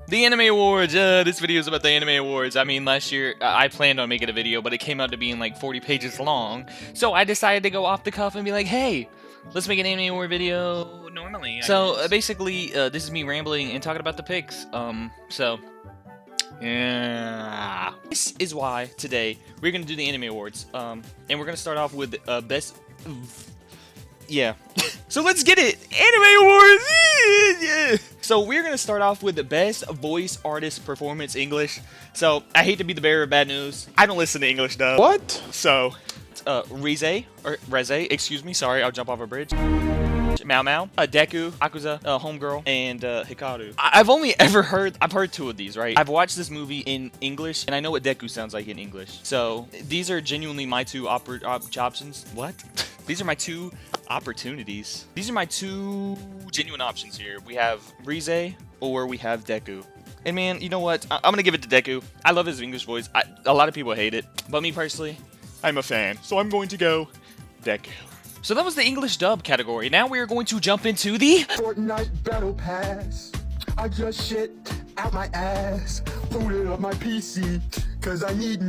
The Anime Awards! This video is about the Anime Awards. I mean, last year, I planned on making a video, but it came out to being like 40 pages long. So I decided to go off the cuff and be like, hey, let's make an Anime Award video normally. Basically, this is me rambling and talking about the picks. Yeah. This is why today we're going to do the Anime Awards. And we're going to start off with best... Yeah. So let's get it! Anime Awards! Yeah. So we're gonna start off with the best voice artist performance English. So I hate to be the bearer of bad news. I don't listen to English dub. What? So Reze, excuse me, sorry, I'll jump off a bridge. Mao Mao, Deku, Akuza, Homegirl, and Hikaru. I've heard two of these, right? I've watched this movie in English, and I know what Deku sounds like in English. So these are genuinely my two options. What? These are my two opportunities. These are my two genuine options here. We have Reze or we have Deku. And man, you know what? I'm gonna give it to Deku. I love his English voice. A lot of people hate it, but me personally, I'm a fan. So I'm going to go Deku. So that was the English dub category. Now we are going to jump into the Fortnite Battle Pass. I just shit out my ass. Booted up my PC. Cause I need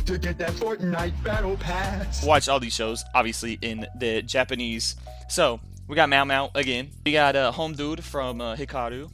to get that Fortnite Battle Pass. Watch all these shows, obviously, in the Japanese. So, we got Mao Mao again. We got Home Dude from Hikaru.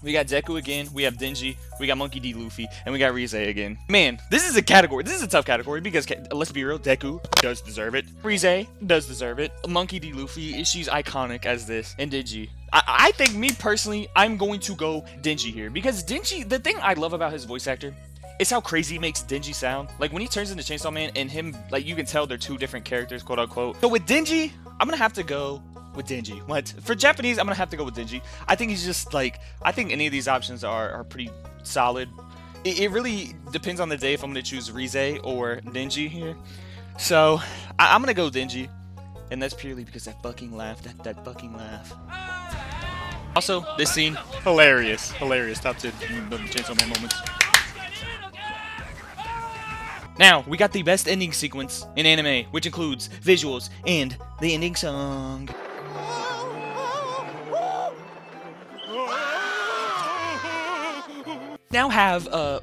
We got Deku again. We have Denji. We got Monkey D. Luffy. And we got Reze again. Man, this is a category. This is a tough category because, let's be real, Deku does deserve it. Reze does deserve it. Monkey D. Luffy, she's iconic as this. And Denji. I think, me personally, I'm going to go Denji here. Because Denji, the thing I love about his voice actor, it's how crazy he makes Denji sound. Like, when he turns into Chainsaw Man and him, like, you can tell they're two different characters, quote unquote. So with Denji, I'm gonna have to go with Denji. What? For Japanese, I'm gonna have to go with Denji. I think he's just, like, I think any of these options are pretty solid. It really depends on the day if I'm gonna choose Reze or Denji here. So, I'm gonna go Denji. And that's purely because that fucking laugh, that fucking laugh. Also, this scene, hilarious. Hilarious. Top 10 Chainsaw Man moments. Now, we got the best ending sequence in anime, which includes visuals and the ending song. Now have the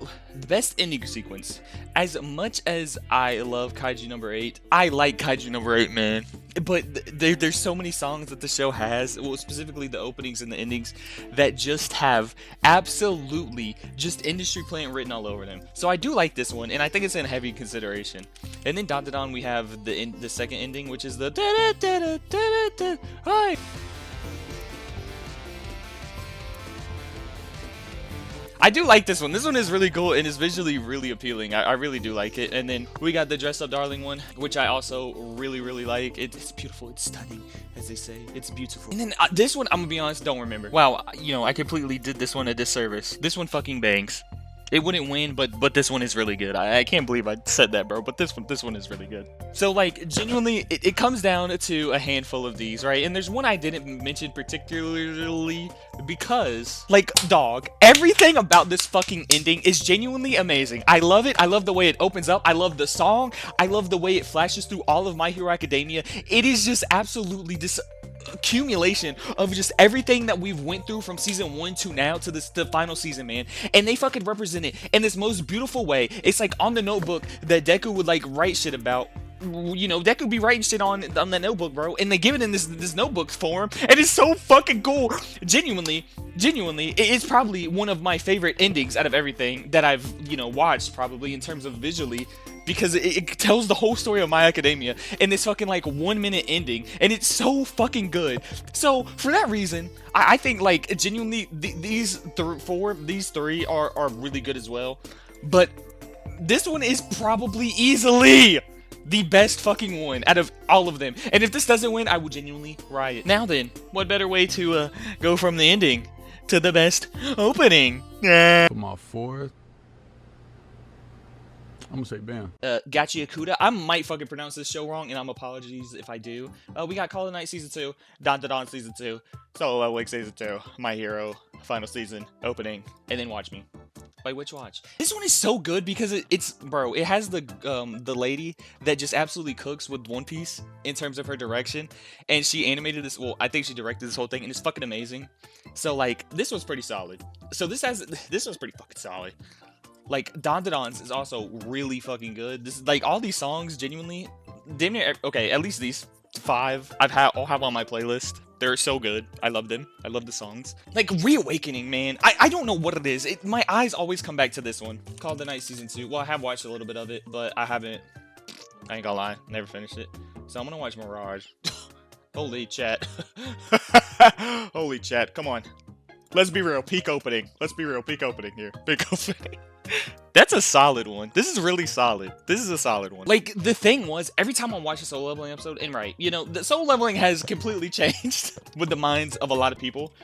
best ending sequence. As much as I love Kaiju number 8, I like Kaiju number 8, man. But there's so many songs that the show has, well, specifically the openings and the endings, that just have absolutely just industry plant written all over them. So I do like this one, and I think it's in heavy consideration. And then Dandadan, we have the second ending, which is the hi. I do like this one. This one is really cool and is visually really appealing. I really do like it. And then we got the Dress Up Darling one, which I also really like. It's beautiful. It's stunning, as they say. It's beautiful. And then this one, I'm gonna be honest, don't remember. Wow, you know, I completely did this one a disservice. This one fucking bangs. It wouldn't win, but this one is really good. I can't believe I said that, bro. But this one is really good. So, like, genuinely, it comes down to a handful of these, right? And there's one I didn't mention particularly because, like, dog, everything about this fucking ending is genuinely amazing. I love it. I love the way it opens up. I love the song. I love the way it flashes through all of My Hero Academia. It is just absolutely this accumulation of just everything that we've went through from season 1 to now to the final season, man. And they fucking represent it in this most beautiful way. It's like on the notebook that Deku would like write shit about. You know, Deku be writing shit on the notebook, bro, and they give it in this notebook form, and it's so fucking cool. Genuinely, it's probably one of my favorite endings out of everything that I've, you know, watched, probably in terms of visually, because it tells the whole story of My Academia in this fucking like 1 minute ending, and it's so fucking good. So for that reason, I think like genuinely these three are really good as well, but this one is probably easily the best fucking one out of all of them. And if this doesn't win, I will genuinely riot. Now then, what better way to go from the ending to the best opening? For my fourth, I'm gonna say bam. Gachi Akuda. I might fucking pronounce this show wrong, and I'm apologies if I do. We got Call of Night Season 2, Dandadan Season 2, Solo Leveling Season 2, My Hero Final Season Opening, and then watch me. Wait, which watch? This one is so good because it's bro. It has the lady that just absolutely cooks with One Piece in terms of her direction, and she animated this. Well, I think she directed this whole thing, and it's fucking amazing. So like, this was pretty solid. So this was pretty fucking solid. Like Don Don's is also really fucking good. This like all these songs genuinely, damn near okay. At least these 5 I'll have on my playlist. They're so good. I love them. I love the songs. Like Reawakening, man. I don't know what it is. My eyes always come back to this one. Called the Night Season 2. Well, I have watched a little bit of it, but I ain't gonna lie, never finished it. So I'm gonna watch Mirage. Holy chat. Holy chat. Come on. Let's be real. Peak opening. Let's be real. Peak opening here. Peak opening. That's a solid one. This is really solid. This is a solid one. Like, the thing was, every time I watch a Soul Leveling episode, and right, you know, the Soul Leveling has completely changed with the minds of a lot of people.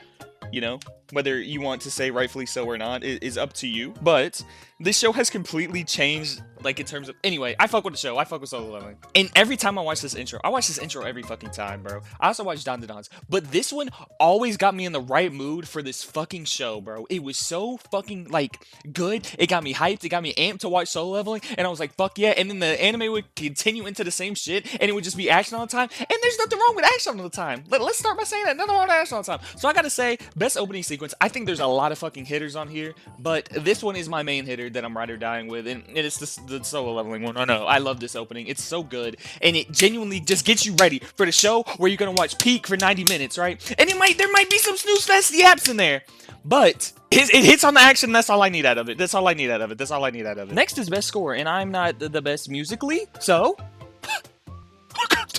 You know, whether you want to say rightfully so or not is up to you. But this show has completely changed, like, in terms of... Anyway, I fuck with the show. I fuck with Solo Leveling. And every time I watch this intro, I watch this intro every fucking time, bro. I also watch Don Don's. But this one always got me in the right mood for this fucking show, bro. It was so fucking, like, good. It got me hyped. It got me amped to watch Solo Leveling. And I was like, fuck yeah. And then the anime would continue into the same shit. And it would just be action all the time. And there's nothing wrong with action all the time. Let's start by saying that. Nothing wrong with action all the time. So I gotta say, best opening sequence. I think there's a lot of fucking hitters on here. But this one is my main hitter that I'm ride or dying with. And it's the Solo Leveling one. I know. I love this opening. It's so good. And it genuinely just gets you ready for the show where you're gonna watch Peak for 90 minutes, right? And there might be some snooze fest yaps in there. But it hits on the action. That's all I need out of it. That's all I need out of it. That's all I need out of it. Next is best score. And I'm not the best musically. So...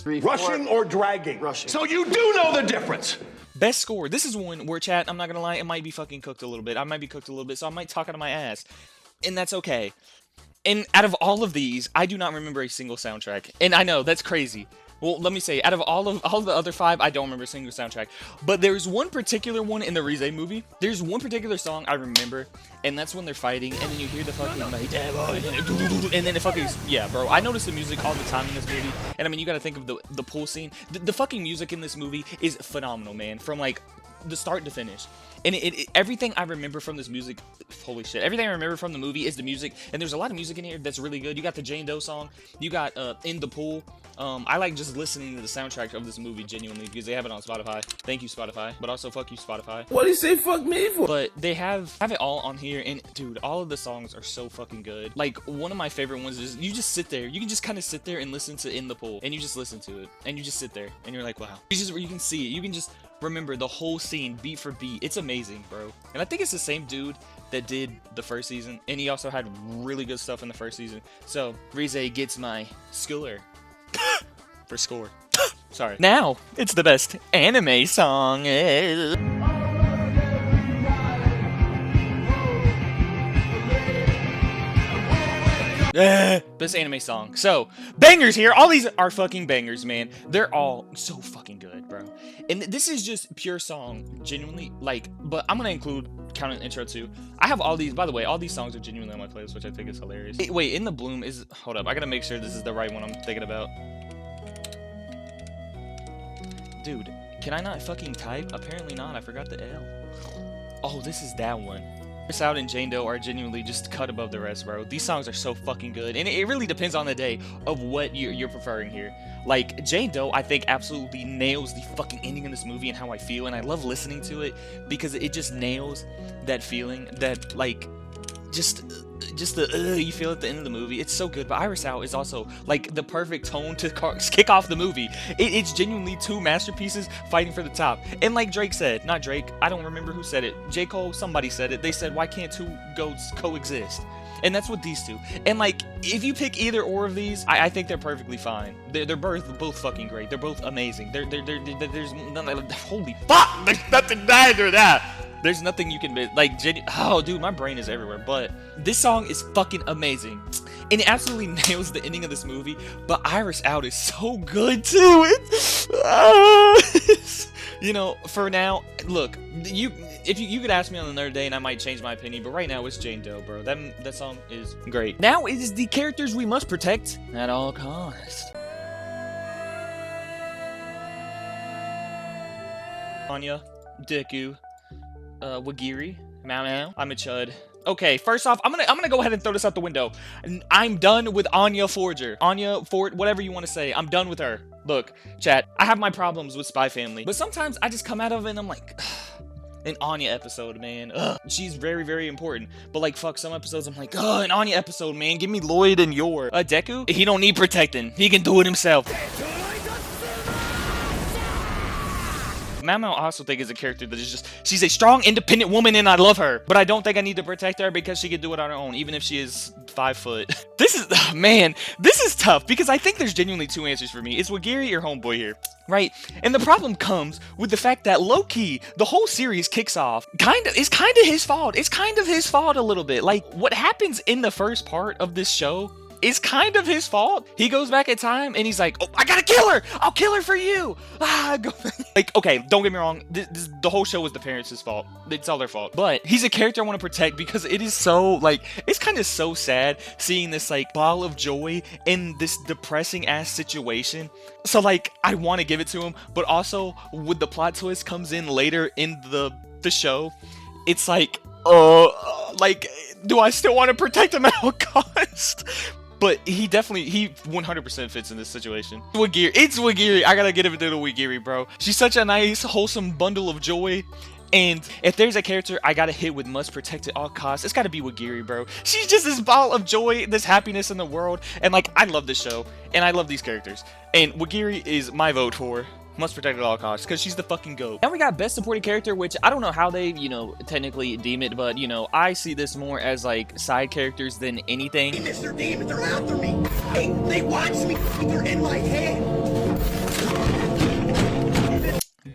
Rushing or dragging? Rushing. So you do know the difference. Best score. This is one where, chat, I'm not gonna lie, it might be fucking cooked a little bit. I might be cooked a little bit, so I might talk out of my ass. And that's okay. And out of all of these, I do not remember a single soundtrack. And I know, that's crazy. Well, let me say, out of all of the other 5, I don't remember a single soundtrack. But there's one particular one in the Rize movie. There's one particular song I remember, and that's when they're fighting, and then you hear the fucking and then it fucking, yeah, bro. I notice the music all the time in this movie, and I mean, you gotta think of the pool scene. The fucking music in this movie is phenomenal, man. From like the start to finish. And everything I remember from this music, holy shit, everything I remember from the movie is the music, and there's a lot of music in here that's really good. You got the Jane Doe song, you got In the Pool. I like just listening to the soundtrack of this movie genuinely because they have it on Spotify. Thank you, Spotify, but also fuck you, Spotify. What do you say fuck me for? But they have it all on here, and dude, all of the songs are so fucking good. Like, one of my favorite ones is you just sit there, you can just kind of sit there and listen to In the Pool, and you just listen to it, and you just sit there, and you're like, wow. You can see it, you can just remember the whole scene beat for beat. It's amazing, bro. And I think it's the same dude that did the first season, and he also had really good stuff in the first season. So Rize gets my schooler for score. Sorry. Now it's the best anime song. Best anime song. So, bangers here. All these are fucking bangers, man. They're all so fucking good, bro. And this is just pure song, genuinely. Like, but I'm gonna include count an intro too. I have all these, by the way, all these songs are genuinely on my playlist, which I think is hilarious. Wait, In the Bloom is, hold up, I gotta make sure this is the right one I'm thinking about. Dude, can I not fucking type? Apparently not, I forgot the L. Oh, this is that one. Chris Out and Jane Doe are genuinely just cut above the rest, bro. These songs are so fucking good, and it really depends on the day of what you're preferring here. Like, Jane Doe, I think, absolutely nails the fucking ending of this movie and how I feel, and I love listening to it because it just nails that feeling that, like, just the you feel at the end of the movie. It's so good. But Iris Out is also like the perfect tone to kick off the movie. It's genuinely 2 masterpieces fighting for the top. And like Drake said, not Drake, I don't remember who said it. J. Cole, somebody said it. They said, why can't 2 goats coexist? And that's what these 2. And like, if you pick either or of these, I think they're perfectly fine. They're both fucking great. They're both amazing. There's none, holy fuck, there's nothing neither that. There's nothing you can like, oh dude, my brain is everywhere. But this song is fucking amazing, and it absolutely nails the ending of this movie. But Iris Out is so good too. You know, for now, look, if you could ask me on another day and I might change my opinion, but right now it's Jane Doe, bro. That song is great. Now it is the characters we must protect at all costs. Anya, Deku, Wagiri, Mao Mao, I'm a Chud, Okay, first off, I'm gonna go ahead and throw this out the window. I'm done with Anya Forger. Anya Ford, whatever you want to say. I'm done with her. Look, chat, I have my problems with Spy Family, but sometimes I just come out of it and I'm like, an Anya episode, man. Ugh. She's very, very important. But like, fuck, some episodes I'm like, an Anya episode, man. Give me Lloyd and Yor. Deku, he don't need protecting. He can do it himself. Mama I also think is a character that is just, she's a strong, independent woman and I love her. But I don't think I need to protect her because she can do it on her own, even if she is 5 foot. This is, man, this is tough because I think there's genuinely 2 answers for me. It's Wagiri or Homeboy here, right? And the problem comes with the fact that low-key, the whole series kicks off, it's kind of his fault. It's kind of his fault a little bit. Like, what happens in the first part of this show is kind of his fault. He goes back in time and he's like, oh, I gotta kill her. I'll kill her for you. Like, okay, don't get me wrong. The whole show is the parents' fault. It's all their fault. But he's a character I want to protect because it is so, like, it's kind of so sad seeing this, like, ball of joy in this depressing ass situation. So, like, I want to give it to him, but also with the plot twist comes in later in the show, it's like, do I still want to protect him at all cost? But he 100% fits in this situation. Wagiri, it's Wagiri. I gotta get it to the Wagiri, bro. She's such a nice, wholesome bundle of joy. And if there's a character I gotta hit with must protect at all costs, it's gotta be Wagiri, bro. She's just this ball of joy, this happiness in the world. And like, I love this show. And I love these characters. And Wagiri is my vote for must protect at all costs, because she's the fucking GOAT. Now we got best supporting character, which I don't know how they, technically deem it, but, I see this more as, like, side characters than anything. Hey, Mr. Demon, they're after me! Hey, they watch me! They're in my head!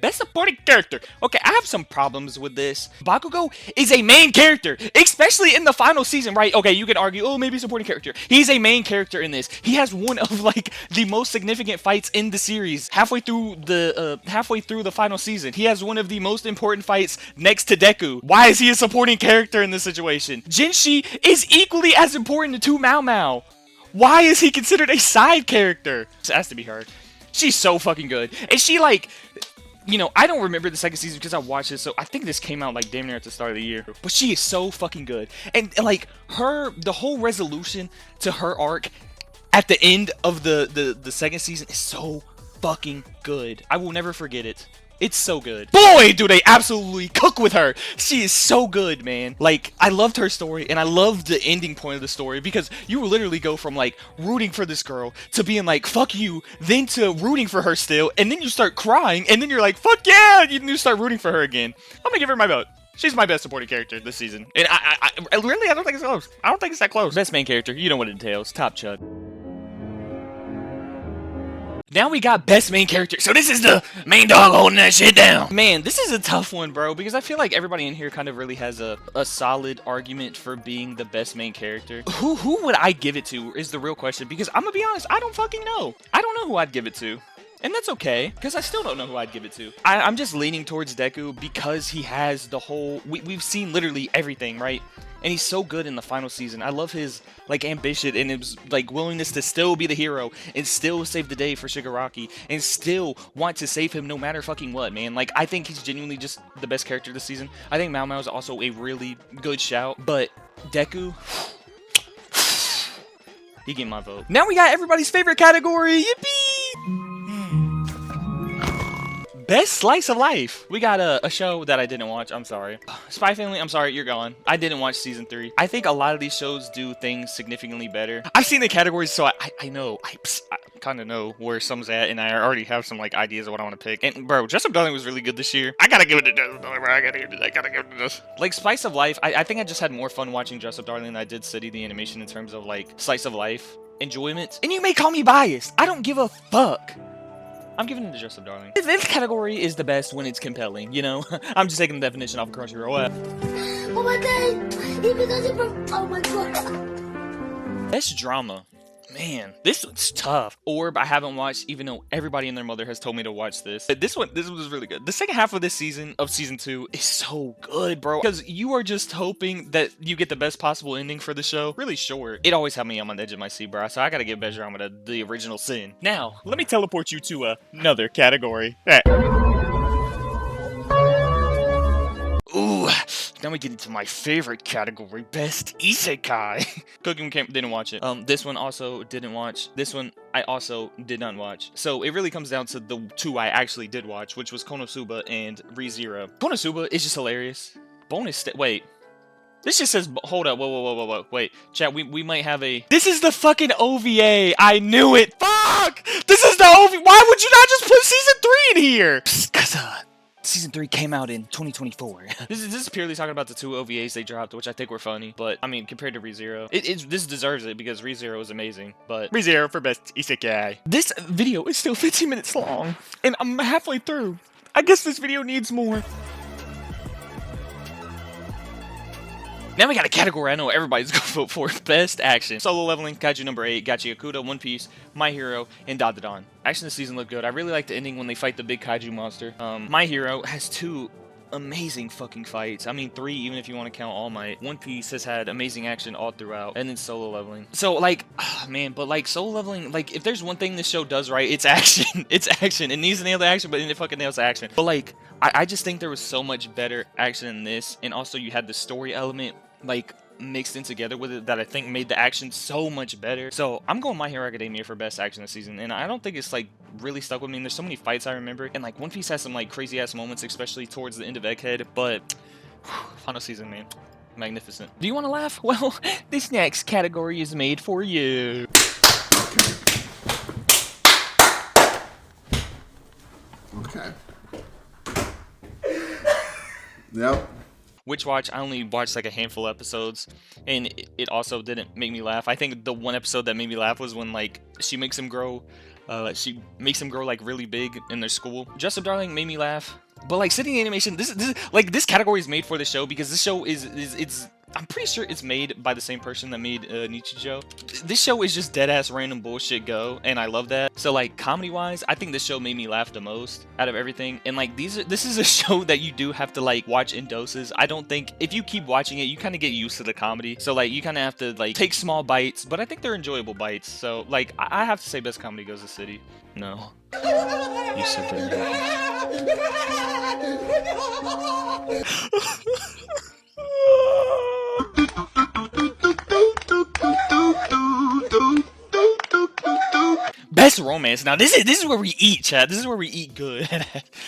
Best supporting character. Okay, I have some problems with this. Bakugo is a main character, especially in the final season, right? Okay, you can argue, oh, maybe supporting character. He's a main character in this. He has one of, like, the most significant fights in the series. Halfway through the final season, he has one of the most important fights next to Deku. Why is he a supporting character in this situation? Jinshi is equally as important to Mao Mao. Why is he considered a side character? It has to be her. She's so fucking good. And she, like, I don't remember the second season because I watched it, so I think this came out, like, damn near at the start of the year. But she is so fucking good. And like, the whole resolution to her arc at the end of the second season is so fucking good. I will never forget it. It's so good. Boy, do they absolutely cook with her. She is so good, man. Like, I loved her story, and I loved the ending point of the story, because you will literally go from, like, rooting for this girl to being like, fuck you, then to rooting for her still, and then you start crying, and then you're like, fuck yeah, you start rooting for her again. I'm gonna give her my vote. She's my best supporting character this season. And I really, I don't think it's close. I don't think it's that close. Best main character, you know what it entails. Top Chud. Now we got best main character. So this is the main dog holding that shit down. Man, this is a tough one, bro, because I feel like everybody in here kind of really has a solid argument for being the best main character. Who would I give it to is the real question, because I'm gonna be honest, I don't fucking know. I don't know who I'd give it to. And that's okay, because I still don't know who I'd give it to. I'm just leaning towards Deku because he has the whole... We've seen literally everything, right? And he's so good in the final season. I love his, like, ambition and his, like, willingness to still be the hero and still save the day for Shigaraki and still want to save him no matter fucking what, man. Like, I think he's genuinely just the best character this season. I think Mao Mao is also a really good shout, but Deku... he get my vote. Now we got everybody's favorite category. Yippee! Best slice of life. We got a show that I didn't watch. I'm sorry. Spy Family, I'm sorry, you're gone. I didn't watch season 3. I think a lot of these shows do things significantly better. I've seen the categories, so I know. I kind of know where some's at, and I already have some, like, ideas of what I want to pick. And, bro, Dress Up Darling was really good this year. I gotta give it to Dress Up Darling, bro. I gotta give it to this. Like, Slice of Life, I think I just had more fun watching Dress Up Darling than I did City the Animation in terms of, like, Slice of Life enjoyment. And you may call me biased. I don't give a fuck. I'm giving it to Dress Up Darling. This category is the best when it's compelling, you know? I'm just taking the definition off of Crunchyroll. Oh my god! Oh my god! Best drama. Man, this one's tough. Orb, I haven't watched, even though everybody and their mother has told me to watch this. This one was really good. The second half of this season, of season 2, is so good, bro. Because you are just hoping that you get the best possible ending for the show. Really short. It always had me on the edge of my seat, bro. So I gotta give best drama to the original Sin. Now, let me teleport you to another category. Ooh, Then we get into my favorite category, Best Isekai. Cooking Camp didn't watch it. This one also didn't watch. This one I also did not watch. So it really comes down to the two I actually did watch, which was Konosuba and ReZero. Konosuba is just hilarious. Wait. This just says, hold up, whoa, wait, chat, we might have a, this is the fucking OVA, I knew it, fuck, this is the OVA, why would you not just put Season 3 in here? Because, Season 3 came out in 2024. This is purely talking about the two OVAs they dropped, which I think were funny, but, I mean, compared to ReZero, this deserves it, because ReZero is amazing, but ReZero for Best Isekai. This video is still 15 minutes long, and I'm halfway through. I guess this video needs more. Now we got a category I know everybody's gonna vote for. Best Action. Solo Leveling, Kaiju number 8, Gachi Yakuta, One Piece, My Hero, and Dandadan. Action this season looked good. I really like the ending when they fight the big Kaiju monster. My Hero has 2 amazing fucking fights. I mean 3 even if you want to count All Might. One Piece has had amazing action all throughout. And then Solo Leveling. So like, man, but like Solo Leveling, like if there's one thing this show does right, it's action. It's action. It needs to nail the action, but it fucking nails the action. But like, I just think there was so much better action in this. And also you had the story element like mixed in together with it that I think made the action so much better. So I'm going My Hero Academia for best action this season, and I don't think it's like really stuck with me. And there's so many fights I remember, and like One Piece has some like crazy ass moments, especially towards the end of Egghead, but final season, man, magnificent. Do you want to laugh? Well, this next category is made for you. Okay. Yep. Witch Watch, I only watched like a handful of episodes, and it also didn't make me laugh. I think the one episode that made me laugh was when like she makes him grow like really big in their school. Dress Up Darling made me laugh, but like sitting animation, this category is made for the show because this show it's I'm pretty sure it's made by the same person that made Nichijou. This show is just dead-ass random bullshit go, and I love that. So, like, comedy-wise, I think this show made me laugh the most out of everything. And, like, this is a show that you do have to, like, watch in doses. I don't think, if you keep watching it, you kind of get used to the comedy. So, like, you kind of have to, like, take small bites, but I think they're enjoyable bites. So, like, I have to say best comedy goes to City. No. You said that. Best romance. Now this is where we eat, chat. This is where we eat good.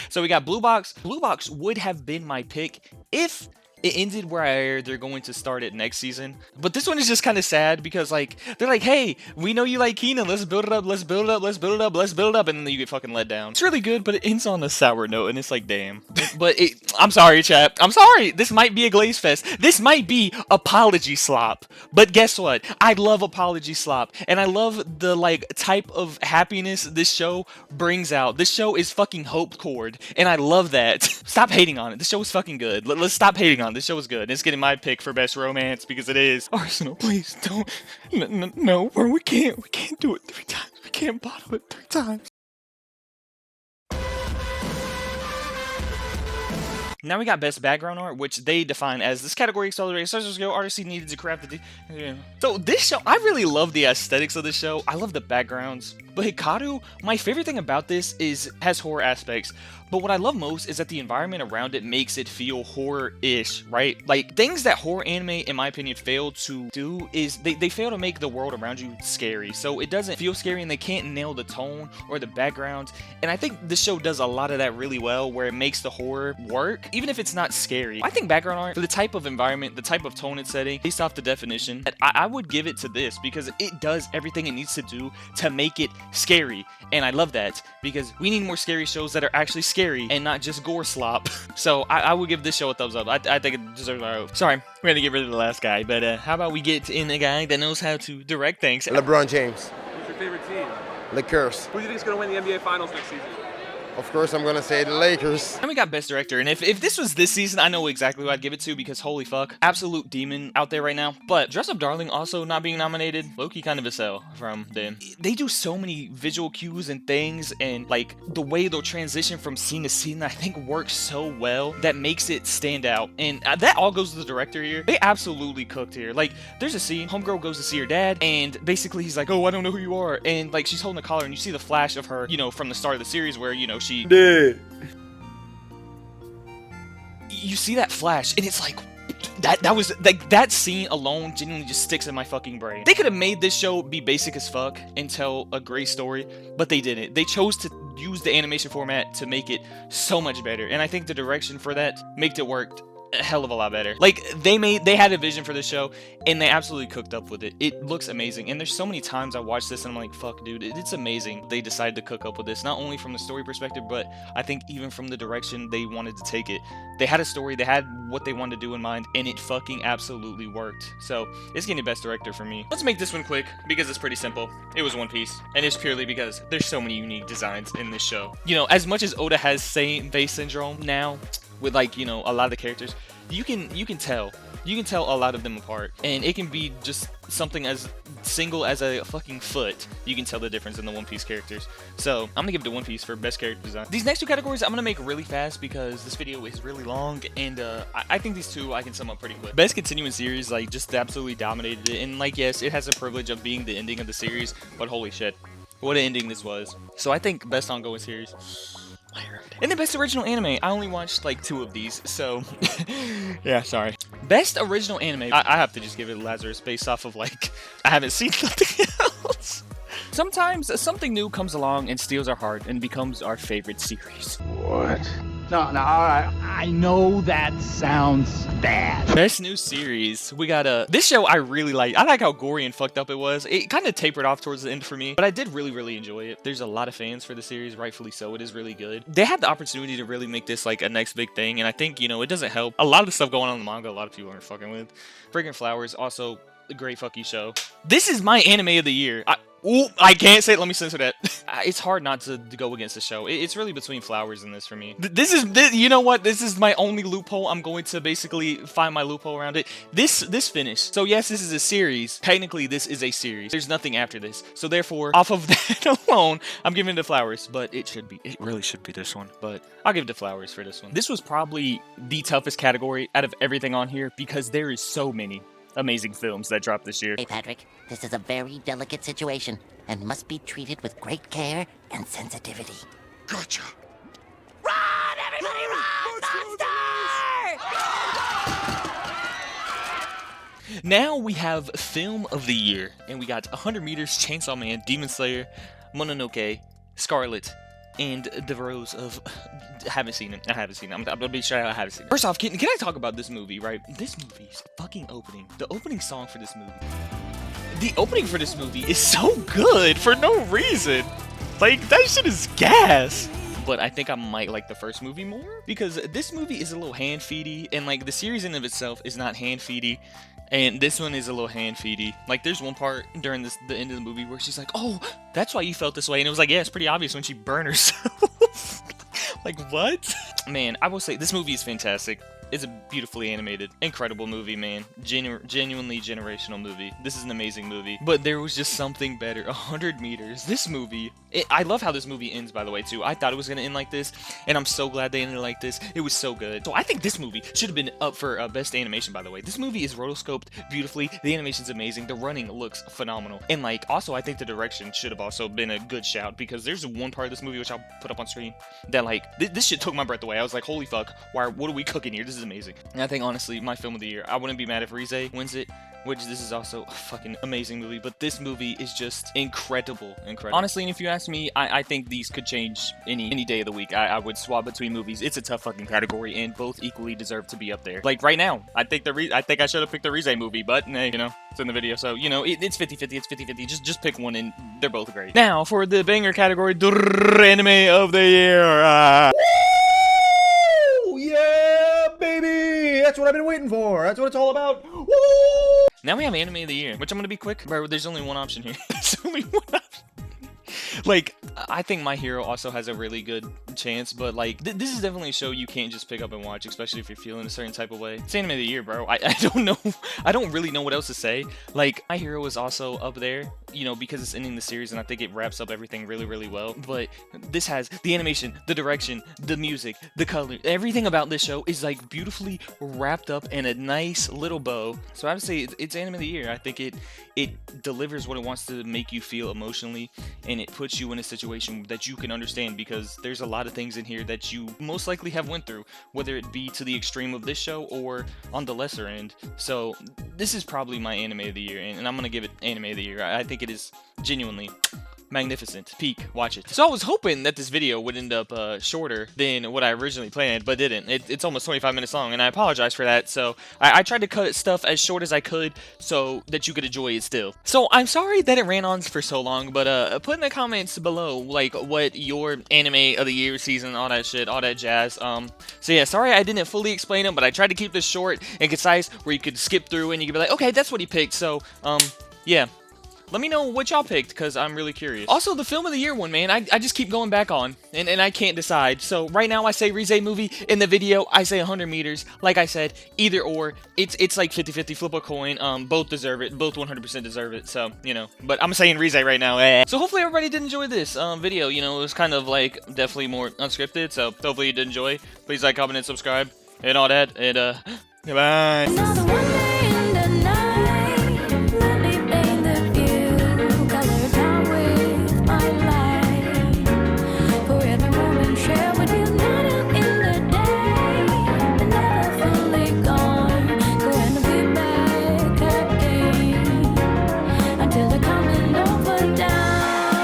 So we got Blue Box. Blue Box would have been my pick if it ended where they're going to start it next season. But this one is just kind of sad because like they're like, hey, we know you like Keenan, let's build it up, let's build it up, let's build it up, let's build it up, and then you get fucking let down. It's really good, but it ends on a sour note, and it's like, damn. But I'm sorry, chat. I'm sorry. This might be a glaze fest. This might be apology slop. But guess what? I love apology slop, and I love the like type of happiness this show brings out. This show is fucking hope cord, and I love that. Stop hating on it. This show is fucking good. Let's stop hating on it. This show is good. It's getting my pick for best romance because it is. Arsenal, please don't. No, we can't do it 3 times. We can't bottle it 3 times. Now we got best background art, which they define as this category accelerated such as artists needed to craft the. So this show, I really love the aesthetics of this show. I love the backgrounds. But Hikaru, my favorite thing about this has horror aspects. But what I love most is that the environment around it makes it feel horror-ish, right? Like, things that horror anime, in my opinion, fail to do is they fail to make the world around you scary. So it doesn't feel scary, and they can't nail the tone or the background. And I think this show does a lot of that really well, where it makes the horror work, even if it's not scary. I think background art, for the type of environment, the type of tone it's setting, based off the definition, I would give it to this, because it does everything it needs to do to make it scary. And I love that, because we need more scary shows that are actually scary and not just gore slop. So I would give this show a thumbs up. I think it deserves our vote. Sorry, we're gonna get rid of the last guy, but how about we get in a guy that knows how to direct things? LeBron James. Who's your favorite team? Lakers. Who do you think is gonna win the NBA Finals next season? Of course, I'm gonna say the Lakers. And we got Best Director, and if this was this season, I know exactly who I'd give it to, because holy fuck, absolute demon out there right now. But Dress Up Darling also not being nominated, low-key kind of a sell from them. They do so many visual cues and things, and like the way they'll transition from scene to scene, I think works so well that makes it stand out. And that all goes to the director here. They absolutely cooked here. Like, there's a scene, homegirl goes to see her dad, and basically he's like, oh, I don't know who you are, and like she's holding a collar, and you see the flash of her, you know, from the start of the series where, you know, you see that flash, and it's like, That was like that scene alone genuinely just sticks in my fucking brain. They could have made this show be basic as fuck and tell a great story, but they didn't. They chose to use the animation format to make it so much better, and I think the direction for that made it work a hell of a lot better. Like they had a vision for this show and they absolutely cooked up with it. It looks amazing, and there's so many times I watch this and I'm like, fuck dude, it's amazing. They decided to cook up with this, not only from the story perspective, but I think even from the direction they wanted to take it. They had a story, they had what they wanted to do in mind, and it fucking absolutely worked. So it's getting best director for me. Let's make this one quick because it's pretty simple. It was One Piece, and it's purely because there's so many unique designs in this show. You know, as much as Oda has face syndrome now with, like, you know, a lot of the characters, you can tell a lot of them apart, and it can be just something as single as a fucking foot. You can tell the difference in the One Piece characters. So I'm gonna give it to One Piece for best character design. These next two categories I'm gonna make really fast because this video is really long, and I think these two I can sum up pretty quick. Best continuing series, like, just absolutely dominated it, and like, yes, it has the privilege of being the ending of the series, but holy shit, what an ending this was. So I think best ongoing series, and the best original anime, I only watched like 2 of these, so yeah, sorry. Best original anime, I have to just give it Lazarus based off of, like, I haven't seen nothing else. Sometimes something new comes along and steals our heart and becomes our favorite series. What? No, I know that sounds bad. Best new series, we got this show I really like. I like how gory and fucked up it was. It kind of tapered off towards the end for me, but I did really enjoy it. There's a lot of fans for the series, rightfully so. It is really good. They had the opportunity to really make this like a next big thing, and I think, you know, it doesn't help. A lot of the stuff going on in the manga, a lot of people aren't fucking with. Fragrant Flowers, also a great fucking show. This is my anime of the year. I can't say it. Let me censor that. It's hard not to go against the show. It's really between Flowers and this for me. This is you know what? This is my only loophole. I'm going to basically find my loophole around it. This finished. So yes, this is a series. Technically, this is a series. There's nothing after this. So therefore, off of that alone, I'm giving it to Flowers. But it really should be this one. But I'll give it to Flowers for this one. This was probably the toughest category out of everything on here because there is so many amazing films that dropped this year. Hey, Patrick, this is a very delicate situation and must be treated with great care and sensitivity. Gotcha. Run, everybody, run! Monster! Now we have Film of the Year, and we got 100 Meters, Chainsaw Man, Demon Slayer, Mononoke, Scarlet, and The Rose of... I haven't seen it. I'm gonna be sure I haven't seen it. First off, can I talk about this movie, right? This movie's fucking opening. The opening song for this movie. The opening for this movie is so good for no reason. Like, that shit is gas. But I think I might like the first movie more because this movie is a little hand-feedy, and like the series in of itself is not hand-feedy. And this one is a little hand-feedy. Like, there's one part during the end of the movie where she's like, oh, that's why you felt this way. And it was like, yeah, it's pretty obvious when she burned herself. Like, what? Man, I will say, this movie is fantastic. It's a beautifully animated, incredible movie, man. Genuinely generational movie. This is an amazing movie. But there was just something better. 100 Meters. This movie... I love how this movie ends, by the way, too. I thought it was going to end like this, and I'm so glad they ended like this. It was so good. So I think this movie should have been up for best animation, by the way. This movie is rotoscoped beautifully. The animation's amazing. The running looks phenomenal. And, like, also, I think the direction should have also been a good shout, because there's one part of this movie, which I'll put up on screen, that, like, this shit took my breath away. I was like, holy fuck, what are we cooking here? This is amazing. And I think, honestly, my film of the year, I wouldn't be mad if Rize wins it, which this is also a fucking amazing movie, but this movie is just incredible. Honestly, and if you ask me, I think these could change any day of the week. I would swap between movies. It's a tough fucking category, and both equally deserve to be up there. Like, right now, I think I should have picked the Rize movie, but, hey, you know, it's in the video, so, you know, it's 50-50, it's 50-50, just pick one, and they're both great. Now, for the banger category, anime of the year, Yeah, baby! That's what I've been waiting for. That's what it's all about. Woo! Now we have anime of the year, which I'm gonna be quick. Bro, there's only one option here. There's only one option. Like, I think My Hero also has a really good chance, but like, this is definitely a show you can't just pick up and watch, especially if you're feeling a certain type of way. It's anime of the year, bro. I don't know. I don't really know what else to say. Like, My Hero is also up there, you know, because it's ending the series, and I think it wraps up everything really well. But this has the animation, the direction, the music, the color, everything about this show is like beautifully wrapped up in a nice little bow. So I would say it's anime of the year. I think it delivers what it wants to make you feel emotionally, and it puts you in a situation that you can understand, because there's a lot lot of things in here that you most likely have went through, whether it be to the extreme of this show or on the lesser end. So this is probably my anime of the year, and I'm gonna give it anime of the year. I think it is genuinely magnificent. Peak. Watch it. So I was hoping that this video would end up shorter than what I originally planned, but didn't. It's almost 25 minutes long, and I apologize for that. So I tried to cut stuff as short as I could so that you could enjoy it still. So I'm sorry that it ran on for so long, but put in the comments below like what your anime of the year, season, all that shit, all that jazz. So yeah, sorry I didn't fully explain them, but I tried to keep this short and concise where you could skip through and you could be like, okay, that's what he picked. So yeah. Let me know what y'all picked, because I'm really curious. Also, the film of the year one, man, I just keep going back on, and I can't decide. So right now I say Rize movie. In the video, I say 100 meters. Like I said, either or. It's like 50-50, flip a coin. Both deserve it. Both 100% deserve it. So, you know. But I'm saying Rize right now. So hopefully everybody did enjoy this video. You know, it was kind of like definitely more unscripted. So hopefully you did enjoy. Please like, comment, and subscribe, and all that. And, goodbye.